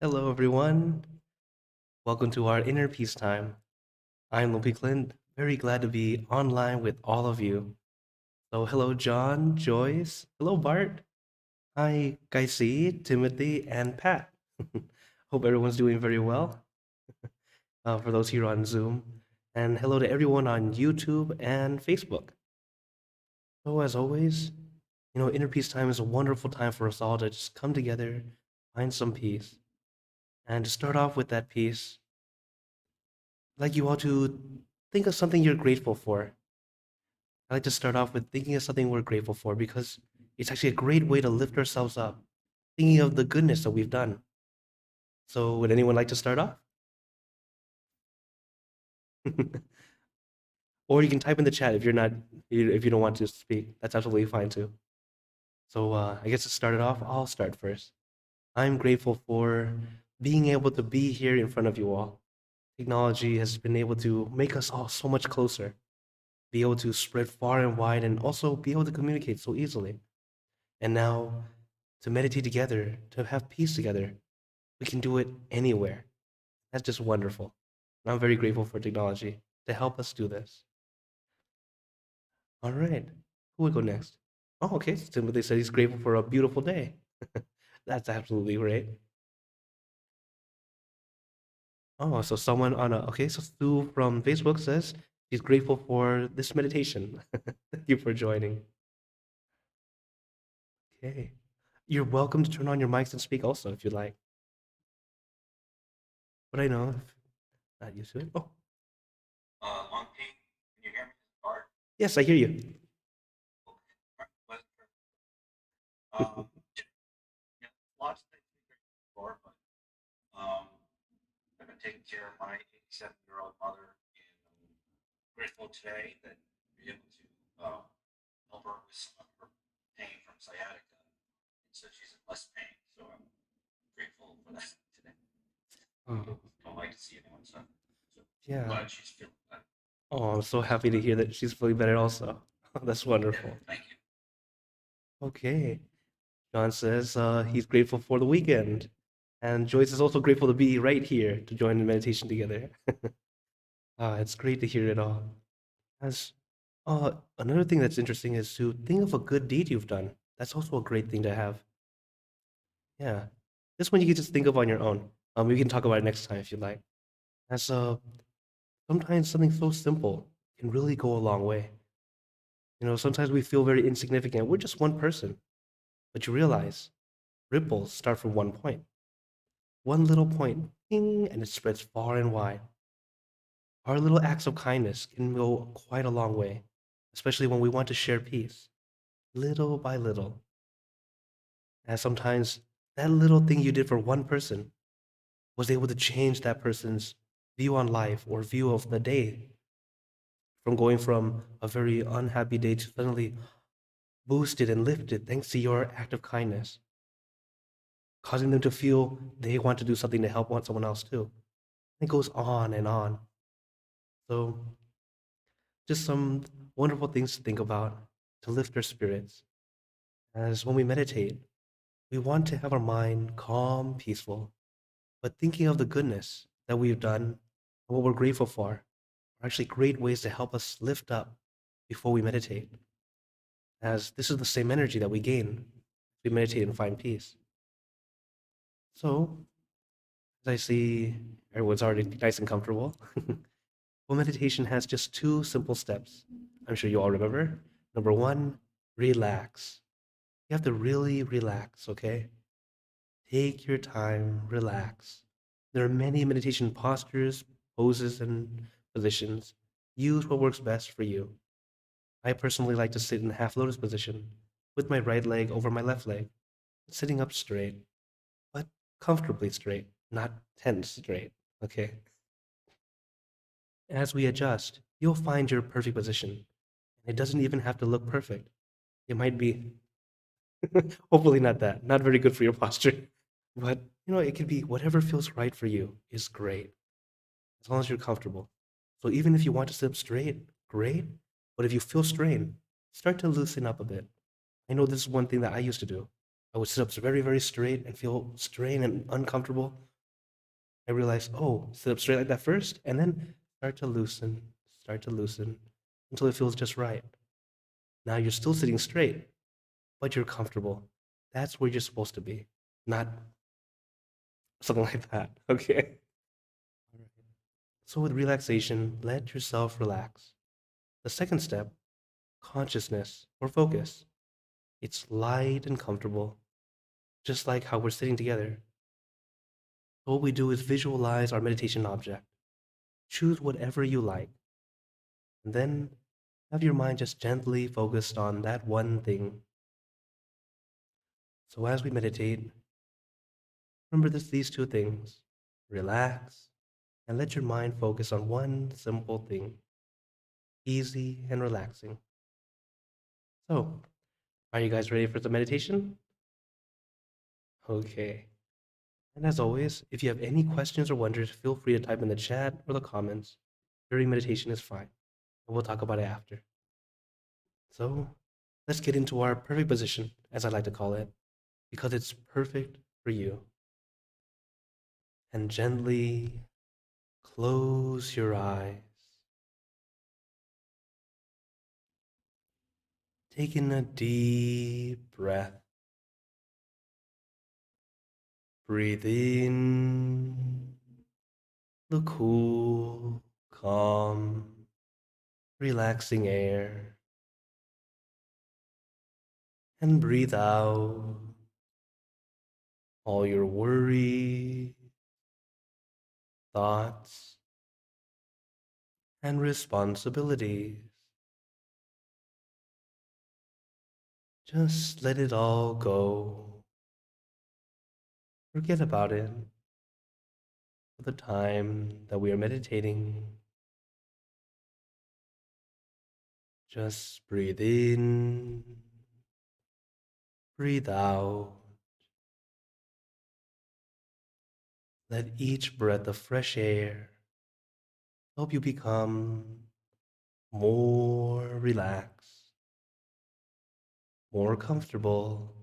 Hello, everyone. Welcome to our inner peace time. I'm Lumpy Clint, very glad to be online with all of you. So, hello, John, Joyce. Hello, Bart. Hi, Kaisi, Timothy, and Pat. Hope everyone's doing very well for those here on Zoom. And hello to everyone on YouTube and Facebook. So, as always, inner peace time is a wonderful time for us all to just come together, find some peace. And to start off with that peace, I'd like you all to think of something you're grateful for. I like to start off with thinking of something we're grateful for because it's actually a great way to lift ourselves up, thinking of the goodness that we've done. So, would anyone like to start off? Or you can type in the chat if you're not, if you don't want to speak. That's absolutely fine too. So, I guess to start it off, I'll start first. I'm grateful for being able to be here in front of you all. Technology has been able to make us all so much closer, be able to spread far and wide, and also be able to communicate so easily. And now to meditate together, to have peace together, we can do it anywhere. That's just wonderful. And I'm very grateful for technology to help us do this. All right. Who would go next? Oh, okay. Timothy said he's grateful for a beautiful day. That's absolutely great. Oh, so someone on a okay, so Sue from Facebook says she's grateful for this meditation. Thank you for joining. Okay. You're welcome to turn on your mics and speak also if you like. But I know if not used to it. Oh, On ping, can you hear me? Bart? yes, I hear you. Yeah, lots of things to be grateful for, but um, I've been taking care of my 87-year-old mother, and I'm grateful today that we're able to help her with some of her pain from sciatica, and so she's in less pain. So I'm grateful for that today. Oh, Don't like to see anyone suffer. So I'm yeah. glad she's feeling better. Oh, I'm so happy to hear that she's feeling better also. That's Yeah, wonderful. thank you. Okay. John says he's grateful for the weekend. And Joyce is also grateful to be right here to join in meditation together. It's great to hear it all. As another thing that's interesting is to think of a good deed you've done. That's also a great thing to have. Yeah. This one you can just think of on your own. We can talk about it next time if you like. As sometimes something so simple can really go a long way. Sometimes we feel very insignificant. We're just one person. But you realize ripples start from one point. One little point, ping, and it spreads far and wide. Our little acts of kindness can go quite a long way, especially when we want to share peace, little by little. And sometimes that little thing you did for one person was able to change that person's view on life or view of the day from going from a very unhappy day to suddenly boosted and lifted thanks to your act of kindness, causing them to feel they want to do something to help want someone else too. It goes on and on. So, just some wonderful things to think about to lift our spirits. As when we meditate, we want to have our mind calm, peaceful, but thinking of the goodness that we've done and what we're grateful for are actually great ways to help us lift up before we meditate, as this is the same energy that we gain as we meditate and find peace. So, as I see everyone's already nice and comfortable, well, meditation has just two simple steps. I'm sure you all remember. Number one, relax. You have to really relax, okay? Take your time, relax. There are many meditation postures, poses, and positions. Use what works best for you. I personally like to sit in half lotus position with my right leg over my left leg, sitting up straight, but comfortably straight, not tense straight, okay? As we adjust, you'll find your perfect position. It doesn't even have to look perfect. It might be, hopefully not that, not very good for your posture. But, it can be whatever feels right for you is great, as long as you're comfortable. So even if you want to sit up straight, great. But if you feel strain, start to loosen up a bit. I know this is one thing that I used to do. I would sit up very, very straight and feel strained and uncomfortable. and realize, oh, sit up straight like that first, and then start to loosen until it feels just right. Now you're still sitting straight, but you're comfortable. That's where you're supposed to be, not something like that. Okay. So with relaxation, let yourself relax. The second step, consciousness or focus. It's light and comfortable, just like how we're sitting together. So what we do is visualize our meditation object. Choose whatever you like, and then have your mind just gently focused on that one thing. So as we meditate, remember these two things. Relax and let your mind focus on one simple thing, easy and relaxing. So, are you guys ready for the meditation? Okay. And as always, if you have any questions or wonders, feel free to type in the chat or the comments. During meditation is fine, and we'll talk about it after. So, let's get into our perfect position, as I like to call it, because it's perfect for you. And gently close your eyes. Take in a deep breath. Breathe in the cool, calm, relaxing air. And breathe out all your worry, thoughts, and responsibilities. Just let it all go. Forget about it for the time that we are meditating. Just breathe in, breathe out. Let each breath of fresh air help you become more relaxed, more comfortable.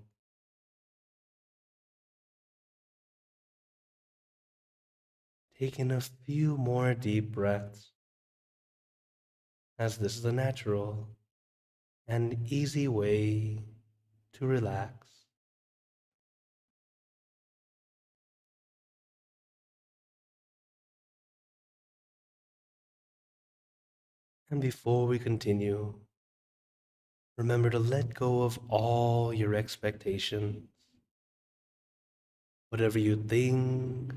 Take in a few more deep breaths, as this is a natural and easy way to relax. And before we continue, remember to let go of all your expectations. Whatever you think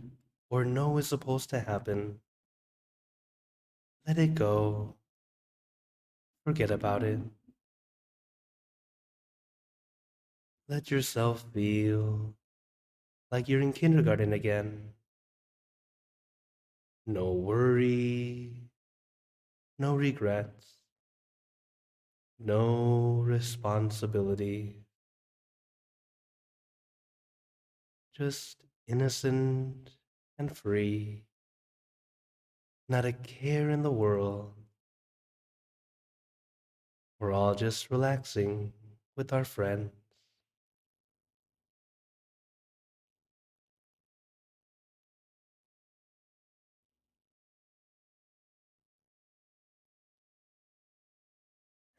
or know is supposed to happen, let it go. Forget about it. Let yourself feel like you're in kindergarten again. No worry, no regrets, no responsibility. Just innocent and free. Not a care in the world. We're all just relaxing with our friends.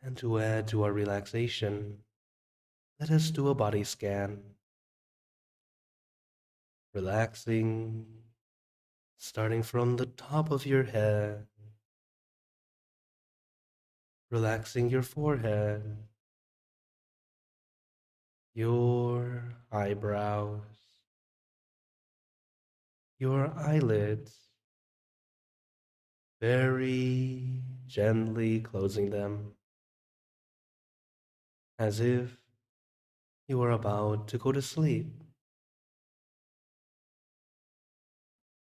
And to add to our relaxation, let us do a body scan. Relaxing, starting from the top of your head, relaxing your forehead, your eyebrows, your eyelids, very gently closing them, as if you are about to go to sleep,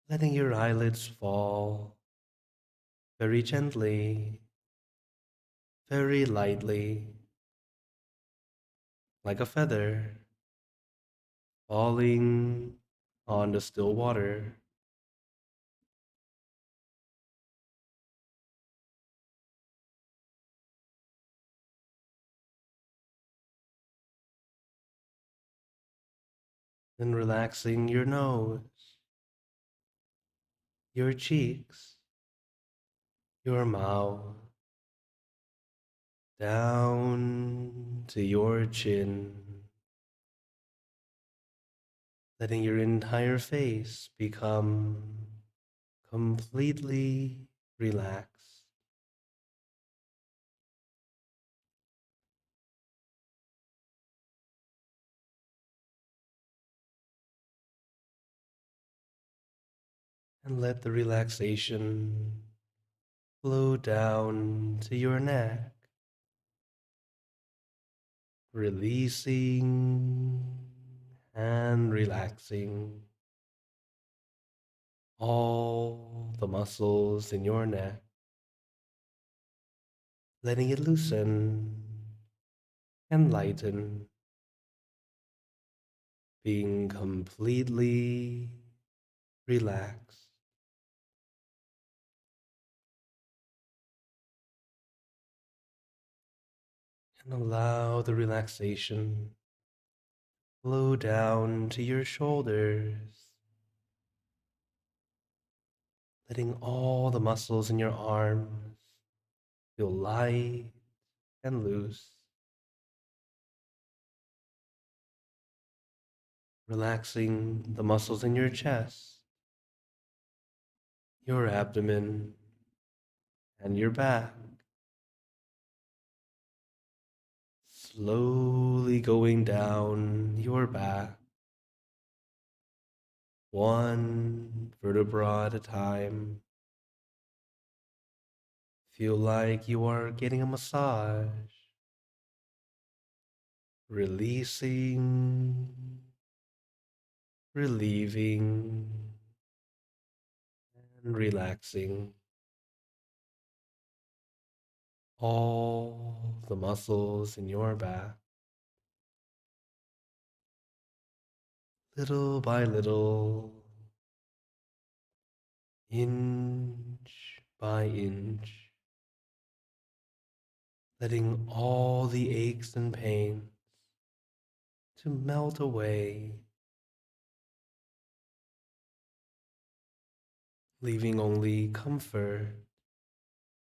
letting your eyelids fall very gently, very lightly, like a feather falling on the still water. Then relaxing your nose, your cheeks, your mouth, down to your chin, letting your entire face become completely relaxed. And let the relaxation flow down to your neck, releasing and relaxing all the muscles in your neck, letting it loosen and lighten, being completely relaxed. And allow the relaxation flow down to your shoulders, letting all the muscles in your arms feel light and loose, relaxing the muscles in your chest, your abdomen, and your back, slowly going down your back, one vertebra at a time. Feel like you are getting a massage, releasing, relieving, and relaxing all the muscles in your back, little by little, inch by inch, letting all the aches and pains to melt away, leaving only comfort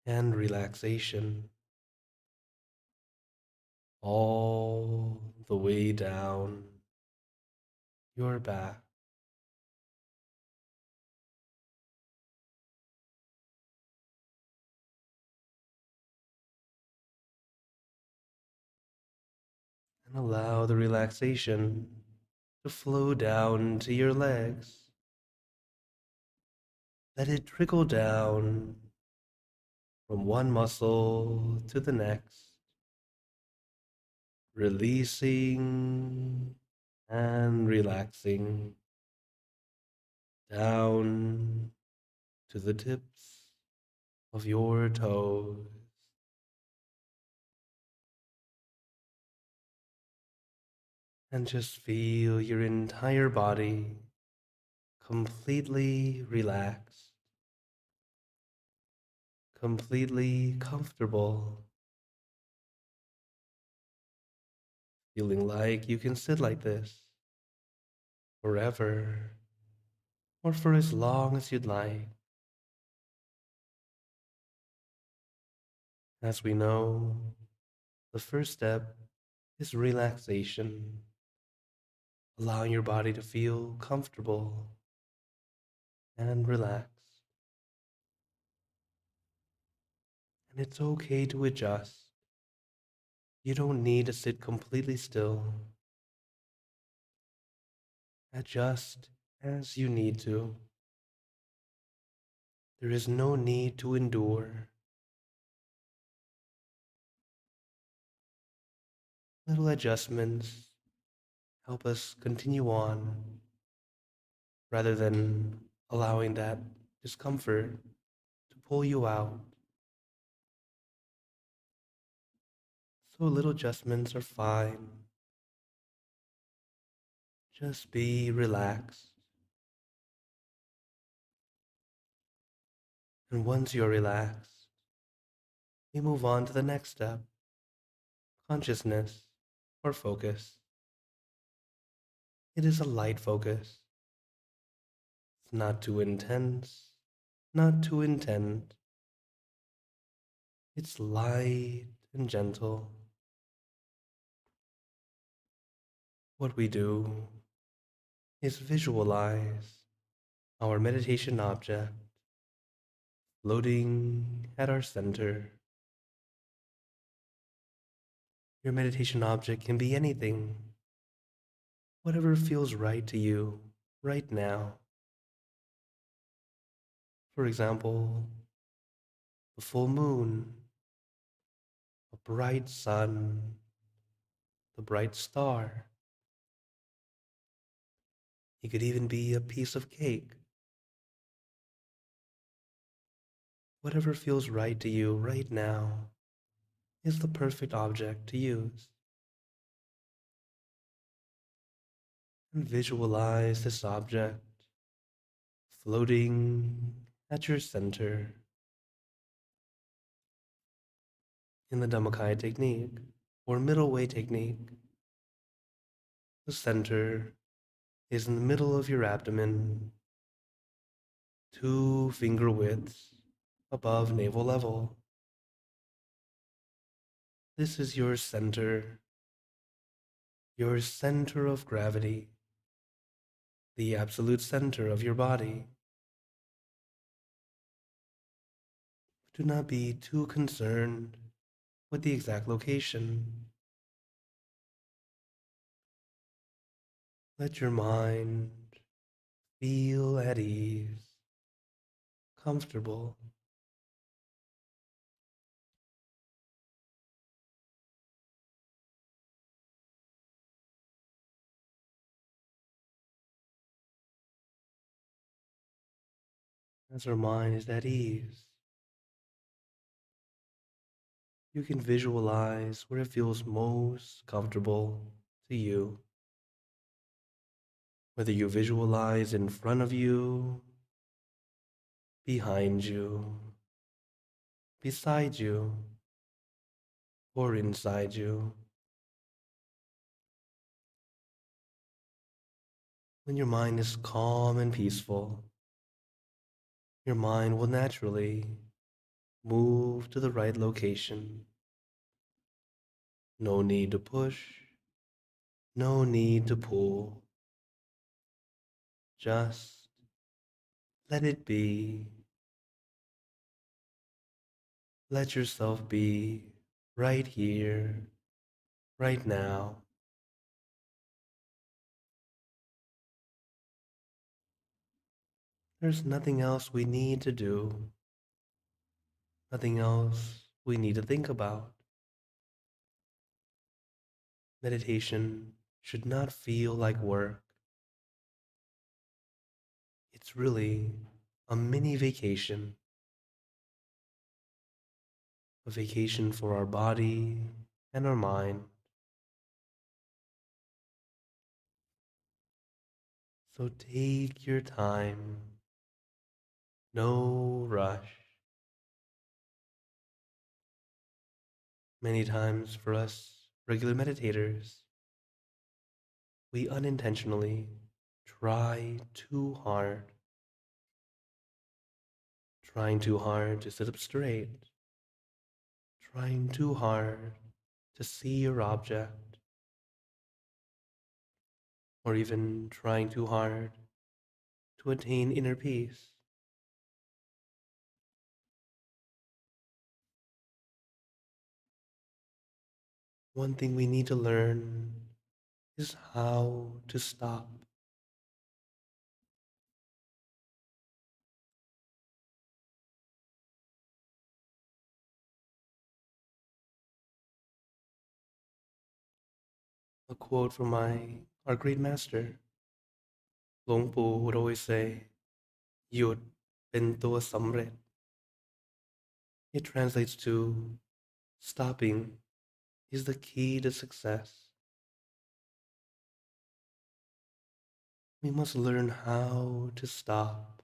and relaxation all the way down your back. And allow the relaxation to flow down to your legs. Let it trickle down from one muscle to the next, releasing and relaxing down to the tips of your toes. And just feel your entire body completely relaxed, completely comfortable, feeling like you can sit like this forever or for as long as you'd like. As we know, the first step is relaxation, allowing your body to feel comfortable and relaxed. And it's okay to adjust. You don't need to sit completely still. Adjust as you need to. There is no need to endure. Little adjustments help us continue on rather than allowing that discomfort to pull you out. So little adjustments are fine. Just be relaxed. And once you're relaxed, we move on to the next step, consciousness or focus. It is a light focus. It's not too intense, not too intense. It's light and gentle. What we do is visualize our meditation object floating at our center. Your meditation object can be anything, whatever feels right to you right now. For example, the full moon, a bright sun, the bright star. It could even be a piece of cake. Whatever feels right to you right now is the perfect object to use. And visualize this object floating at your center in the Dhammakai technique or middle way technique. The center is in the middle of your abdomen, 2 finger widths above navel level. This is your center of gravity, the absolute center of your body. Do not be too concerned with the exact location. Let your mind feel at ease, comfortable. As our mind is at ease, you can visualize where it feels most comfortable to you. Whether you visualize in front of you, behind you, beside you, or inside you. When your mind is calm and peaceful, your mind will naturally move to the right location. No need to push, no need to pull. Just let it be. Let yourself be right here, right now. There's nothing else we need to do, nothing else we need to think about. Meditation should not feel like work. It's really a mini vacation, a vacation for our body and our mind. So take your time, no rush. Many times for us regular meditators, we unintentionally try too hard, trying too hard to sit up straight, trying too hard to see your object, or even trying too hard to attain inner peace. One thing we need to learn is how to stop. A quote from our great master, Luang Pu, would always say, "Yutเป็นตัวสำเร็จ." It translates to stopping is the key to success. We must learn how to stop,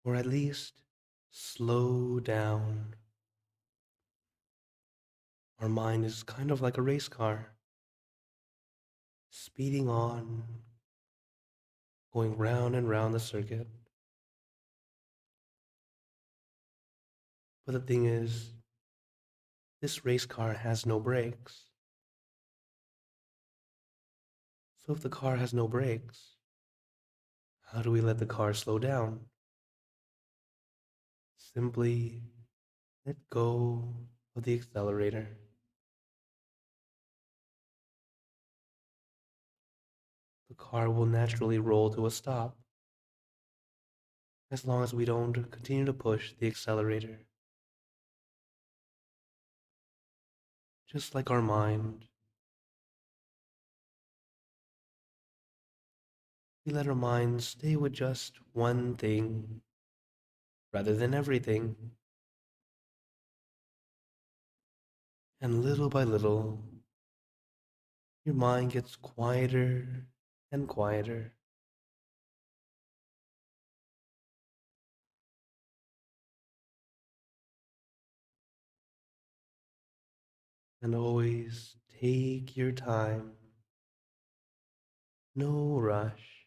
or at least slow down. Our mind is kind of like a race car, speeding on, going round and round the circuit. But the thing is, this race car has no brakes. So if the car has no brakes, how do we let the car slow down? Simply let go of the accelerator. The car will naturally roll to a stop as long as we don't continue to push the accelerator. Just like our mind, we let our mind stay with just one thing rather than everything. And little by little, your mind gets quieter and quieter. And always take your time. No rush.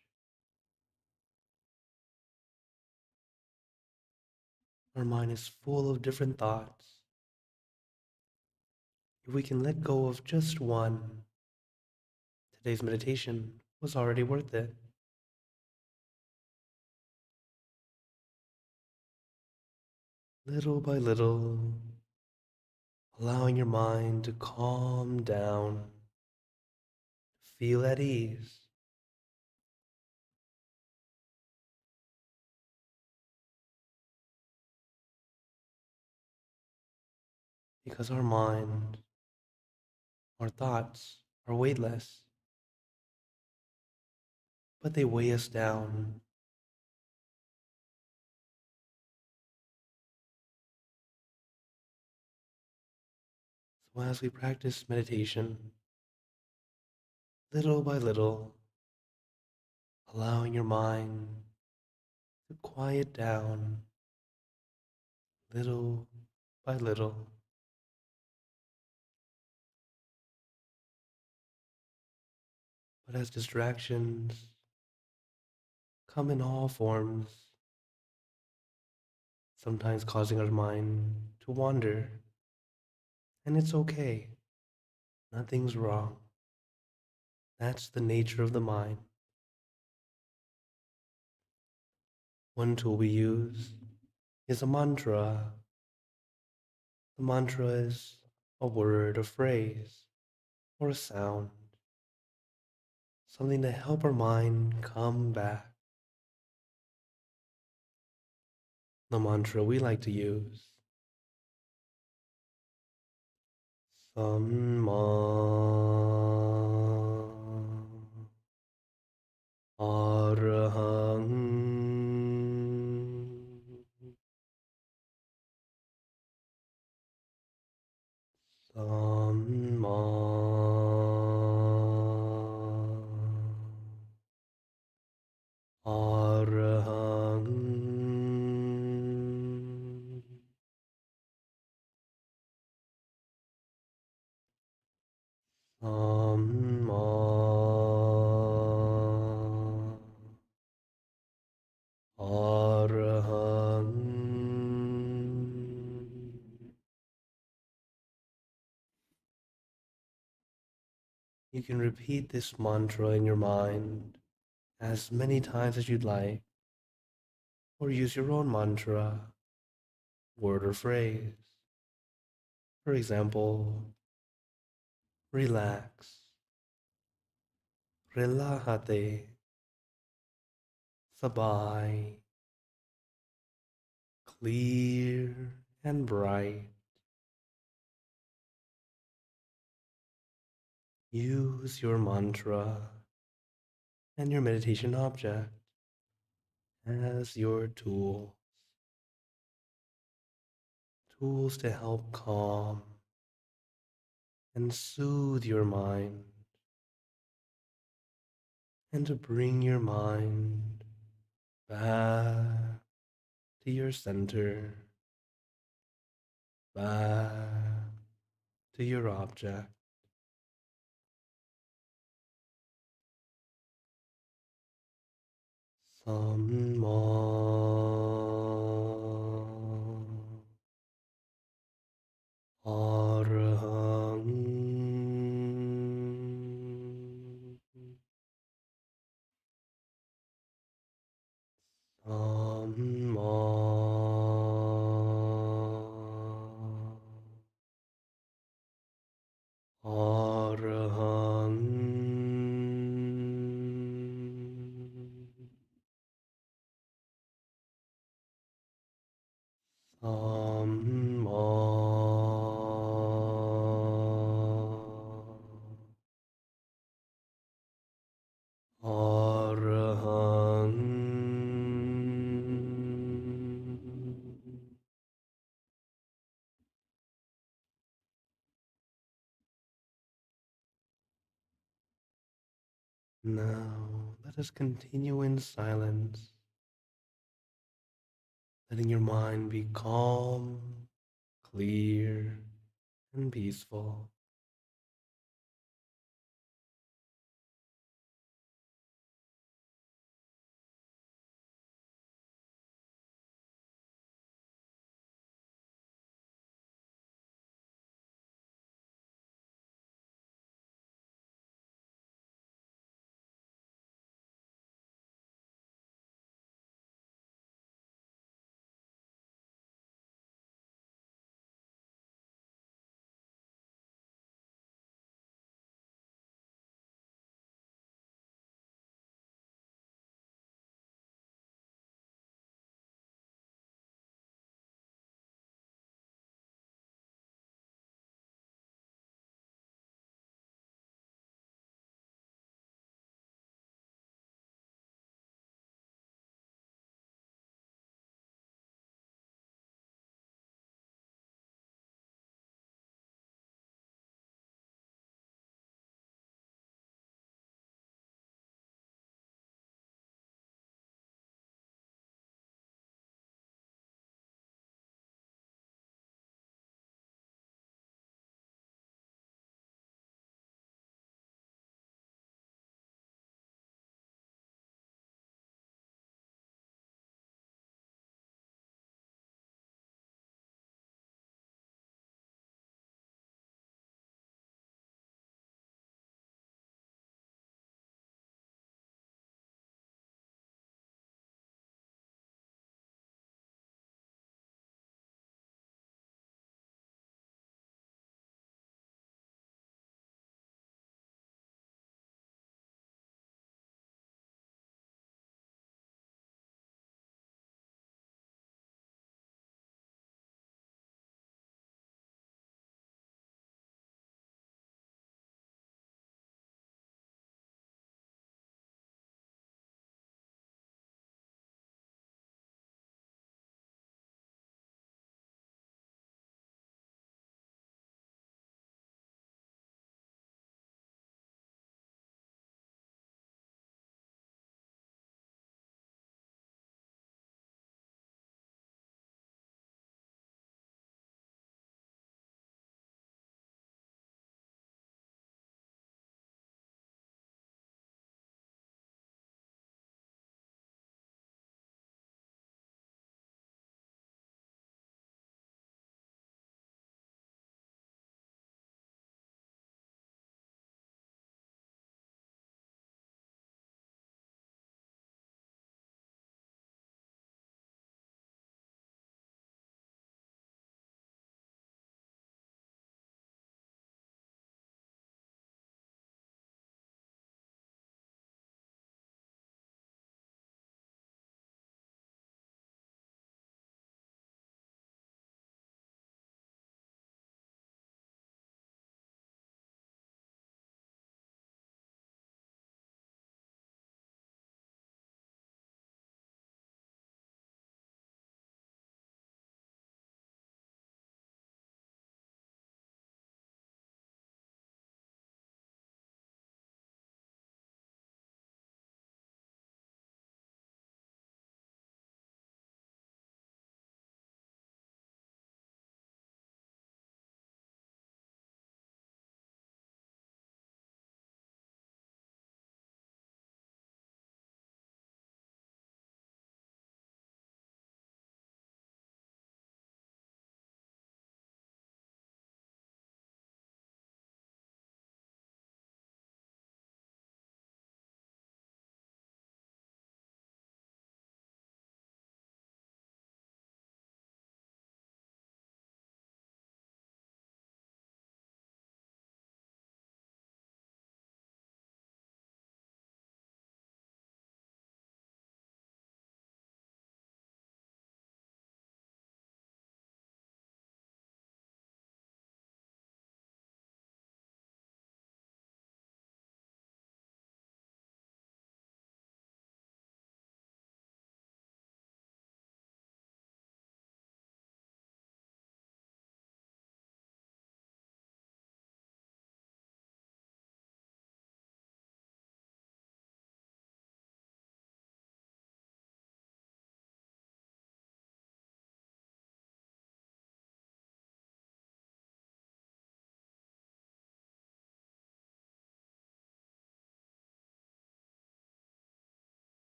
Our mind is full of different thoughts. If we can let go of just one, today's meditation was already worth it. Little by little, allowing your mind to calm down, feel at ease. Because our mind, our thoughts are weightless, but they weigh us down. So as we practice meditation, little by little, allowing your mind to quiet down, little by little. But as distractions come in all forms, sometimes causing our mind to wander, and it's okay. Nothing's wrong. That's the nature of the mind. One tool we use is a mantra. The mantra is a word, a phrase, or a sound, something to help our mind come back. The mantra we like to use: Samma Arahang Samma Arahang. Samma Arahang. You can repeat this mantra in your mind as many times as you'd like, or use your own mantra, word or phrase. For example, relax, relájate, sabay, clear and bright. Use your mantra and your meditation object as your tools to help calm and soothe your mind, and to bring your mind back to your center, back to your object. Samma Arahant. Now, let us continue in silence, letting your mind be calm, clear, and peaceful.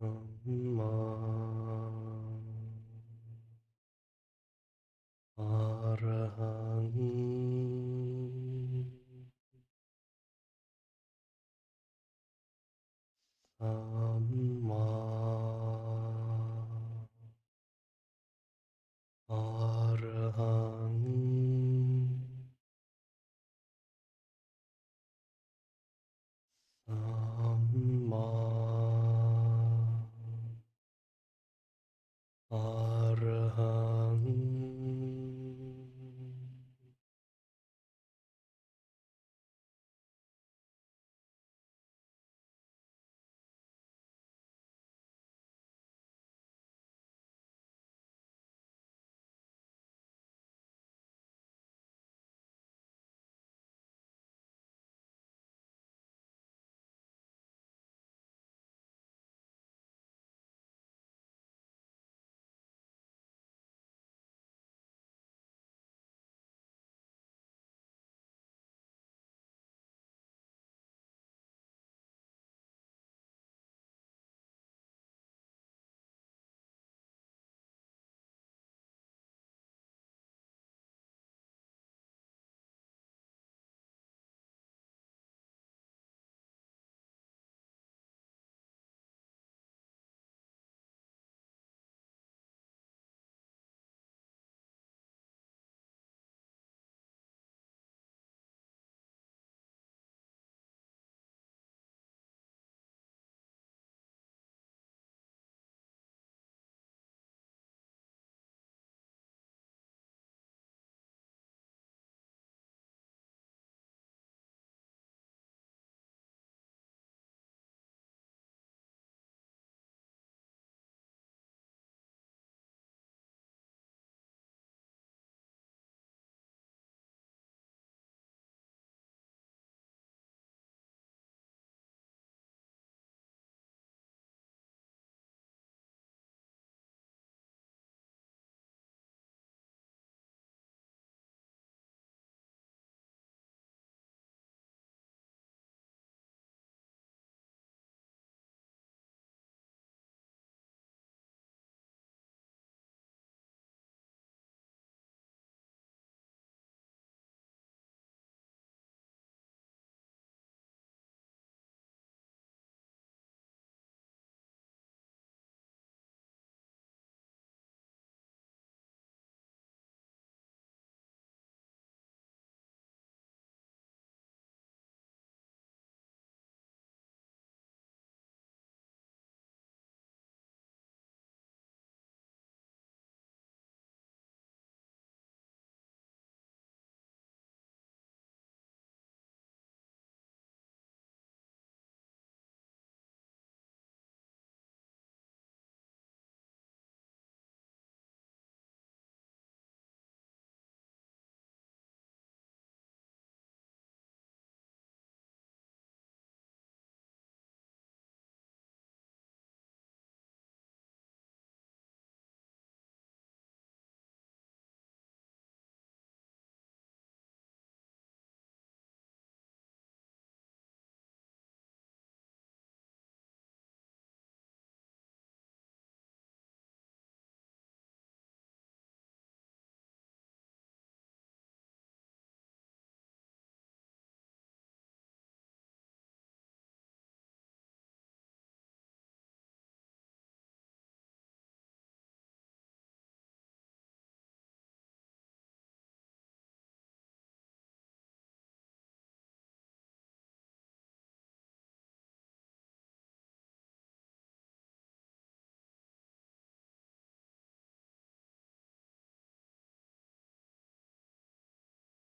Samma Arahang Samma Arahang Samma Arahang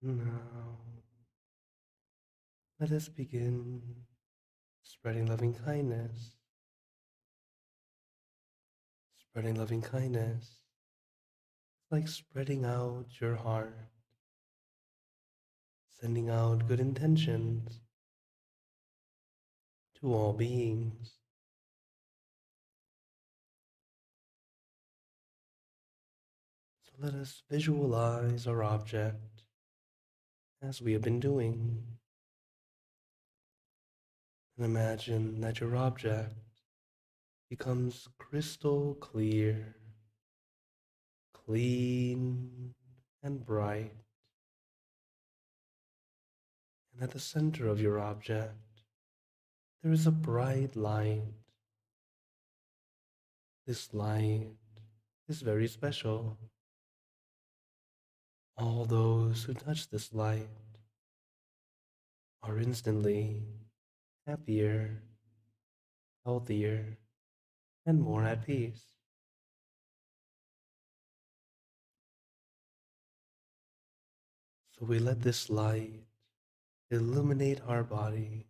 Now, let us begin spreading loving kindness, spreading loving kindness, like spreading out your heart, sending out good intentions to all beings. So let us visualize our object as we have been doing, and imagine that your object becomes crystal clear, clean, and bright. And at the center of your object, there is a bright light. This light is very special. All those who touch this light are instantly happier, healthier, and more at peace. So we let this light illuminate our body,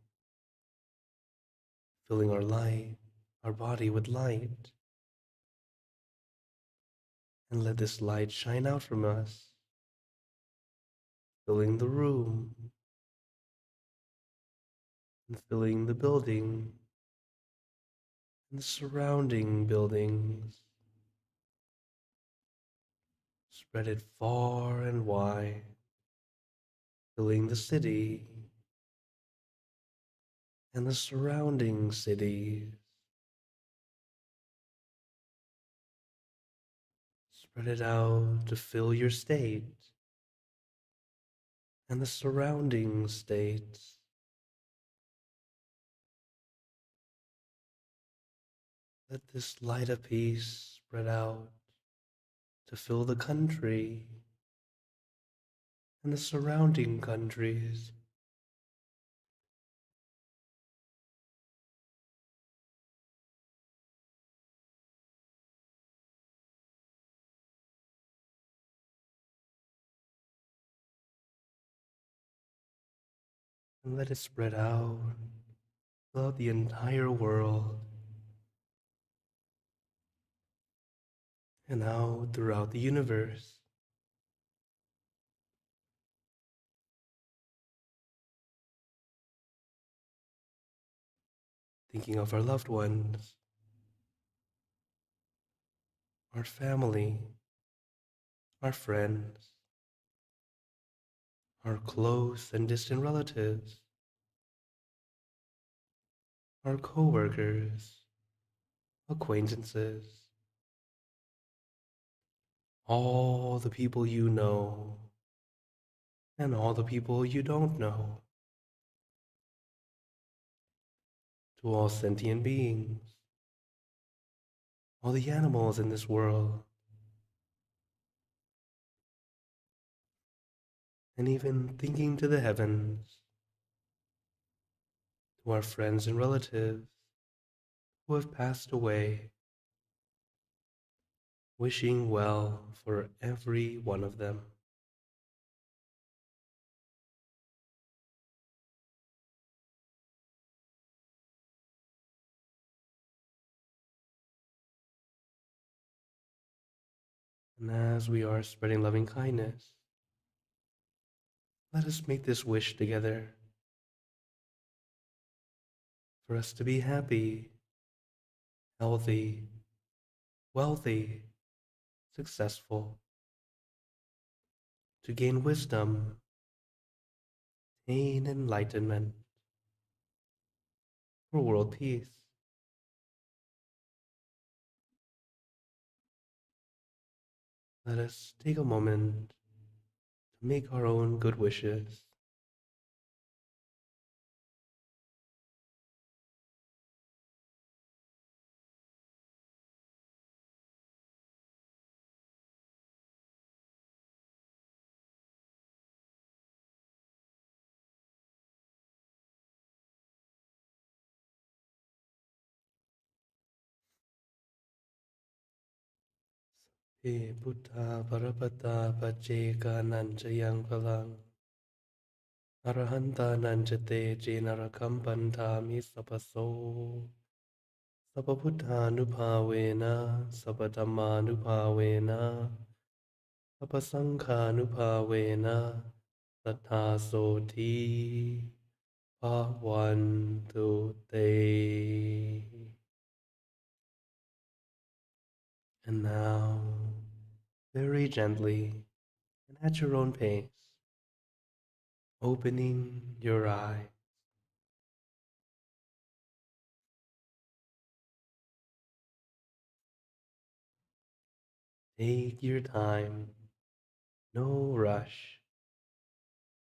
filling our body with light, and let this light shine out from us, filling the room and filling the building and the surrounding buildings. Spread it far and wide, filling the city and the surrounding cities. Spread it out to fill your state and the surrounding states. Let this light of peace spread out to fill the country and the surrounding countries. And let it spread out throughout the entire world and out throughout the universe. Thinking of our loved ones, our family, our friends, our close and distant relatives, our co-workers, acquaintances, all the people you know, and all the people you don't know, to all sentient beings, all the animals in this world, and even thinking to the heavens, to our friends and relatives who have passed away, wishing well for every one of them. And as we are spreading loving kindness, let us make this wish together for us to be happy, healthy, wealthy, successful, to gain wisdom, attain enlightenment, for world peace. Let us take a moment to make our own good wishes. He Buddha Parapata Pacheka Nanchayang Palang Arahanta Nanchate Jenarakampantami Sapaso Sapabuddhanupavena Sapadhammanupavena Sapasankhanupavena Tatthasoti Bhavantu Te. And now, very gently and at your own pace, opening your eyes. Take your time, no rush,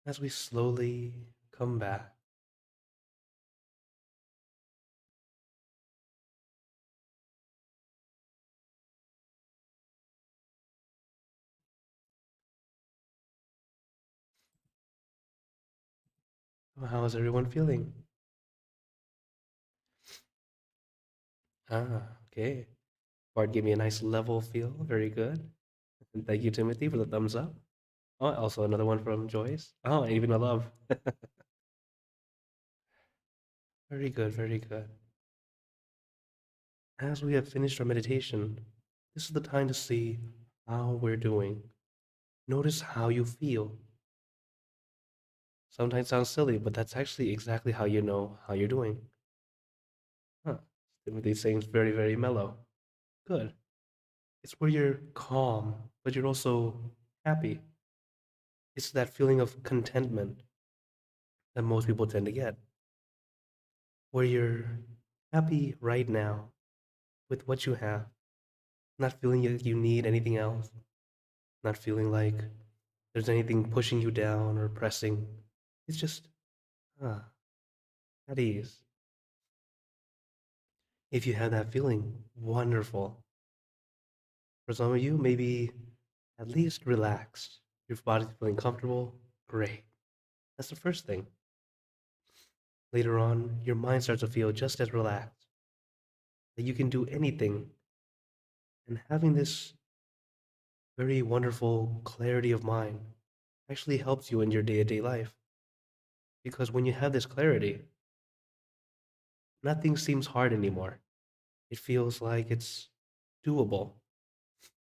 as we slowly come back. How is everyone feeling? Okay. Bart gave me a nice level feel. Very good. And thank you, Timothy, for the thumbs up. Oh, also another one from Joyce. Oh, and even a love. Very good, very good. As we have finished our meditation, this is the time to see how we're doing. Notice how you feel. Sometimes it sounds silly, but that's actually exactly how you know how you're doing. Huh. Timothy's saying it's very, very mellow. Good. It's where you're calm, but you're also happy. It's that feeling of contentment that most people tend to get, where you're happy right now with what you have, not feeling like you need anything else, not feeling like there's anything pushing you down or pressing. It's just, ah, at ease. If you have that feeling, wonderful. For some of you, maybe at least relaxed. Your body's feeling comfortable, great. That's the first thing. Later on, your mind starts to feel just as relaxed, that you can do anything. And having this very wonderful clarity of mind actually helps you in your day to day life. Because when you have this clarity, nothing seems hard anymore. It feels like it's doable.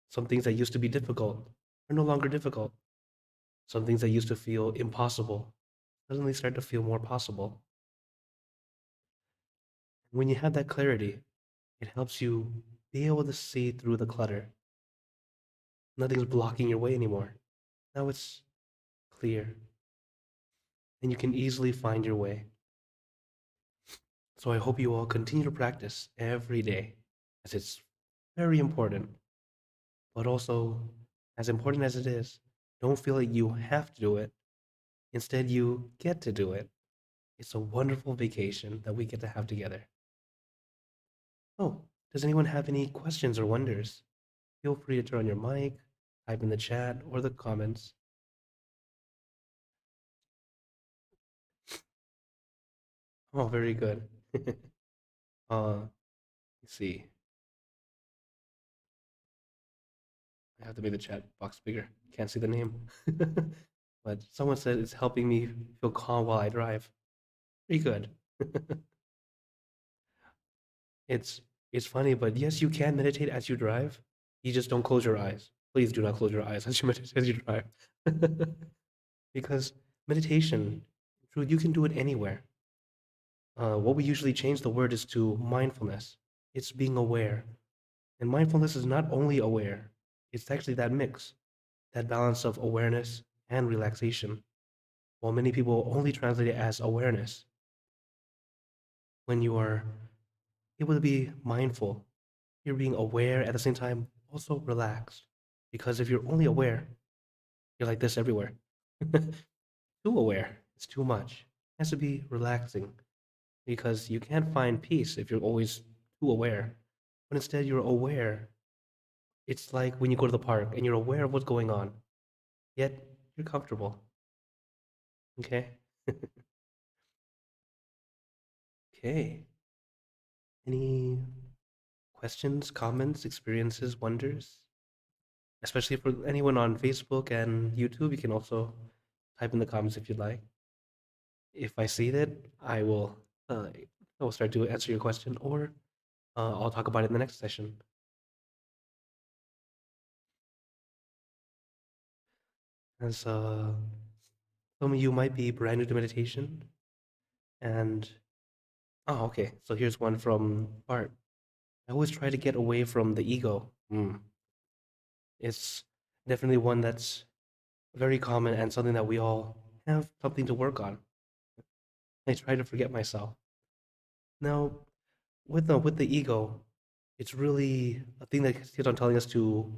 Some things that used to be difficult are no longer difficult. Some things that used to feel impossible suddenly start to feel more possible. When you have that clarity, it helps you be able to see through the clutter. Nothing's blocking your way anymore. Now it's clear, and you can easily find your way. So I hope you all continue to practice every day, as it's very important. But also, as important as it is, don't feel like you have to do it. Instead, you get to do it. It's a wonderful vacation that we get to have together. Oh, does anyone have any questions or wonders? Feel free to turn on your mic, type in the chat or the comments. Oh, very good. Let's see. I have to make the chat box bigger. Can't see the name. But someone said it's helping me feel calm while I drive. Pretty good. It's it's funny, but yes, you can meditate as you drive. You just don't close your eyes. Please do not close your eyes as you meditate as you drive. Because meditation, truth, you can do it anywhere. What we usually change the word is to mindfulness. It's being aware. And mindfulness is not only aware, it's actually that mix, that balance of awareness and relaxation. While many people only translate it as awareness, when you are able to be mindful, you're being aware at the same time, also relaxed. Because if you're only aware, you're like this everywhere. Too aware, it's too much. It has to be relaxing because you can't find peace if you're always too aware. But instead, you're aware. It's like when you go to the park and you're aware of what's going on, yet you're comfortable. Okay? Okay. Any questions, comments, experiences, wonders? Especially for anyone on Facebook and YouTube, you can also type in the comments if you'd like. If I see that, I will start to answer your question, or I'll talk about it in the next session. As some of you might be brand new to meditation, and okay. So here's one from Bart. I always try to get away from the ego. It's definitely one that's very common and something that we all have something to work on. I try to forget myself. Now, with the ego, it's really a thing that keeps on telling us to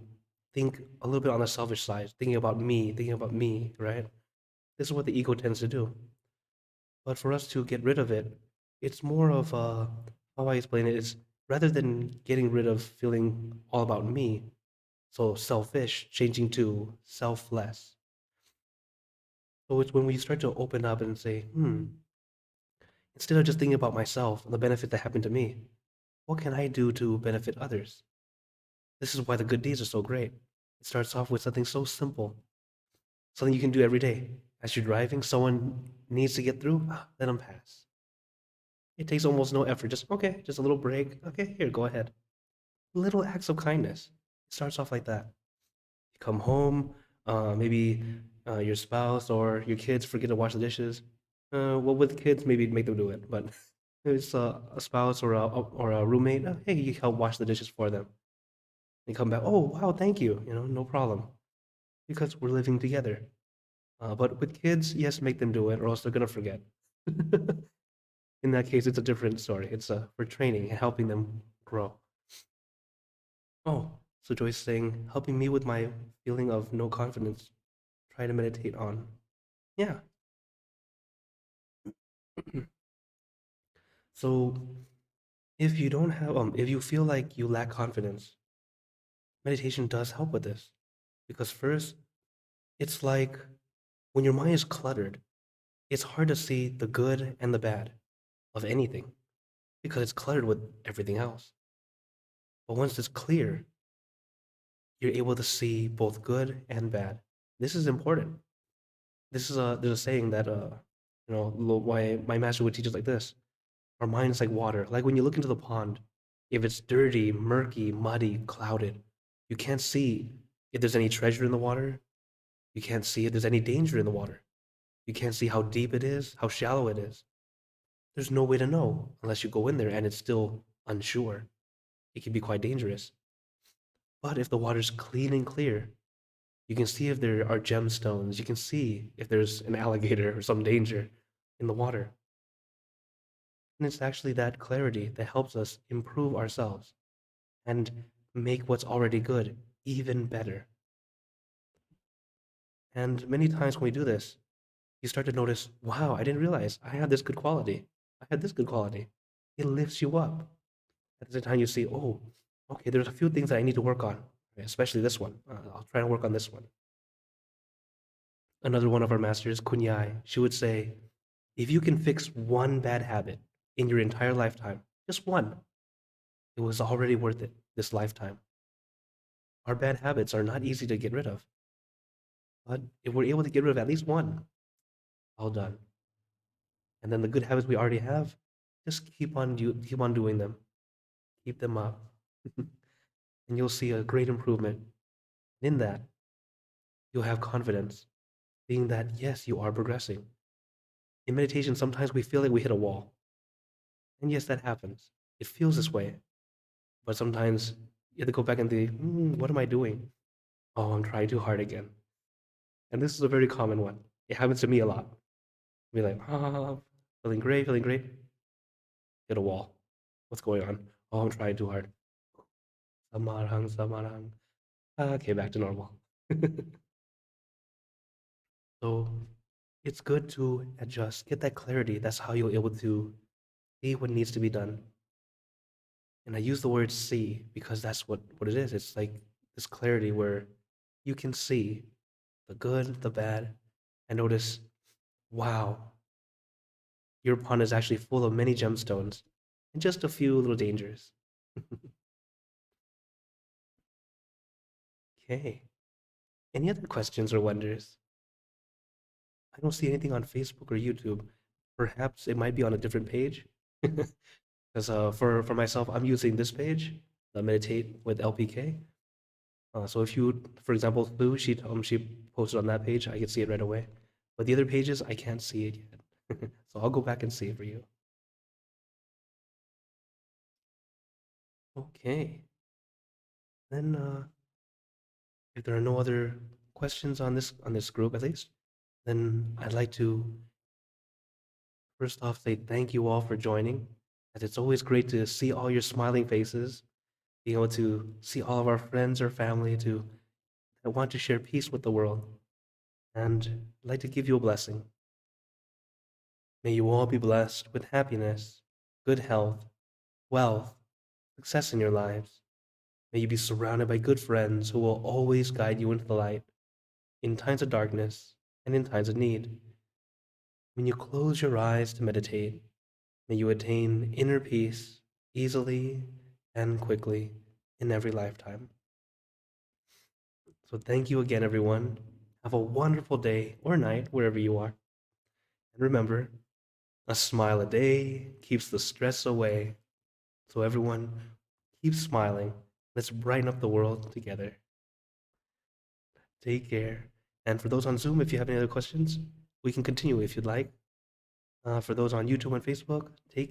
think a little bit on the selfish side, thinking about me, right? This is what the ego tends to do. But for us to get rid of it, it's more of how I explain it is rather than getting rid of feeling all about me, so selfish, changing to selfless. So it's when we start to open up and say, instead of just thinking about myself and the benefit that happened to me, what can I do to benefit others? This is why the good deeds are so great. It starts off with something so simple, something you can do every day. As you're driving, someone needs to get through, let them pass. It takes almost no effort. Just, okay, just a little break. Okay, here, go ahead. Little acts of kindness. It starts off like that. You come home, maybe your spouse or your kids forget to wash the dishes. Well, with kids, maybe make them do it. But if it's a spouse or a roommate, hey, you help wash the dishes for them. They come back, oh, wow, thank you. No problem. Because we're living together. But with kids, yes, make them do it, or else they're gonna forget. In that case, it's a different story. It's for training and helping them grow. Oh, so Joyce saying, helping me with my feeling of no confidence. Try to meditate on. Yeah. So if you don't have, if you feel like you lack confidence, meditation does help with this. Because first, it's like when your mind is cluttered, it's hard to see the good and the bad of anything because it's cluttered with everything else. But once it's clear, you're able to see both good and bad. This is important. This is there's a saying that why my master would teach us like this. Our mind is like water. Like when you look into the pond, if it's dirty, murky, muddy, clouded, you can't see if there's any treasure in the water. You can't see if there's any danger in the water. You can't see how deep it is, how shallow it is. There's no way to know unless you go in there and it's still unsure. It can be quite dangerous. But if the water's clean and clear, you can see if there are gemstones. You can see if there's an alligator or some danger in the water. And it's actually that clarity that helps us improve ourselves and make what's already good even better. And many times when we do this, you start to notice, wow, I didn't realize I had this good quality. I had this good quality. It lifts you up. At the same time, you see, oh, okay, there's a few things that I need to work on, especially this one. I'll try to work on this one. Another one of our masters, Kunyai, she would say, if you can fix one bad habit in your entire lifetime, just one, it was already worth it this lifetime. Our bad habits are not easy to get rid of, but if we're able to get rid of at least one, all done. And then the good habits we already have, just keep on doing them, keep them up, and you'll see a great improvement. In that, you'll have confidence, being that yes, you are progressing. In meditation, sometimes we feel like we hit a wall, and yes, that happens. It feels this way, but sometimes you have to go back and think, what am I doing? Oh, I'm trying too hard again. And this is a very common one. It happens to me a lot. Be like, feeling great, feeling great. Hit a wall. What's going on? Oh, I'm trying too hard. Samarang, samarang. Okay, back to normal. So it's good to adjust, get that clarity. That's how you're able to see what needs to be done. And I use the word see because that's what it is. It's like this clarity where you can see the good, the bad, and notice, wow, your pond is actually full of many gemstones and just a few little dangers. Okay. Any other questions or wonders? I don't see anything on Facebook or YouTube. Perhaps it might be on a different page. Because for myself, I'm using this page, the Meditate with LPK. So if you, for example, Lou, she posted on that page, I can see it right away. But the other pages, I can't see it yet. So I'll go back and see it for you. Okay. Then if there are no other questions on this group at least, then I'd like to first off say thank you all for joining. As it's always great to see all your smiling faces, being able to see all of our friends or family, to that want to share peace with the world, and I'd like to give you a blessing. May you all be blessed with happiness, good health, wealth, success in your lives. May you be surrounded by good friends who will always guide you into the light in times of darkness and in times of need. When you close your eyes to meditate, may you attain inner peace easily and quickly in every lifetime. So thank you again, everyone. Have a wonderful day or night wherever you are. And remember, a smile a day keeps the stress away. So everyone, keep smiling. Let's brighten up the world together. Take care. And for those on Zoom, if you have any other questions, we can continue if you'd like. For those on YouTube and Facebook, take